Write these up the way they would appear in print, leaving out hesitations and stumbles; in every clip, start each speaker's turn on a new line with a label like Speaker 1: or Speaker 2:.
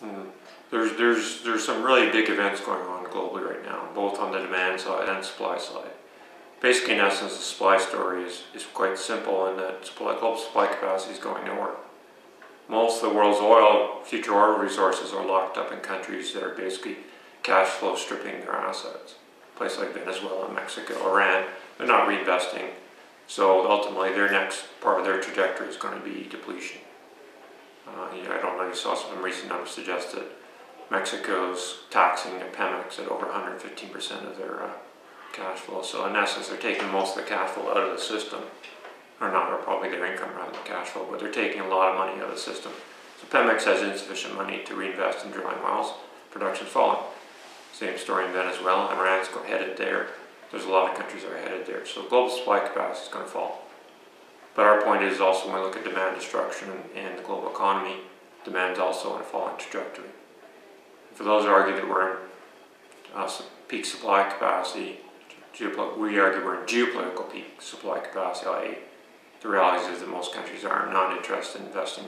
Speaker 1: Mm. There's some really big events going on globally right now, both on the demand side and supply side. Basically, in essence, the supply story is quite simple in that global supply capacity is going nowhere. Most of the world's future oil resources are locked up in countries that are basically cash flow stripping their assets. Places like Venezuela, Mexico, Iran, they're not reinvesting. So ultimately, their next part of their trajectory is going to be depletion. I don't know, you saw some recent numbers suggest that Mexico's taxing their Pemex at over 115% of their cash flow. So in essence, they're taking most of the cash flow out of the system. Or not, or probably their income rather than cash flow, but they're taking a lot of money out of the system. So Pemex has insufficient money to reinvest in drilling wells. Production's falling. Same story in Venezuela. Iran's headed there. There's a lot of countries that are headed there. So global supply capacity is going to fall. But our point is also when we look at demand destruction in the global economy, demand is also on a falling trajectory. For those who argue that we're in peak supply capacity, we argue we're in geopolitical peak supply capacity, i.e. the reality is that most countries are not interested in investing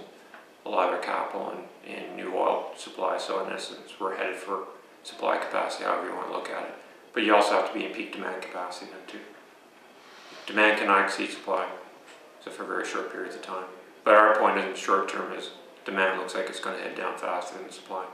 Speaker 1: a lot of their capital in new oil supply. So in essence, we're headed for supply capacity, however you want to look at it. But you also have to be in peak demand capacity then too. Demand cannot exceed supply, except for very short periods of time. But our point in the short term is demand looks like it's going to head down faster than supply.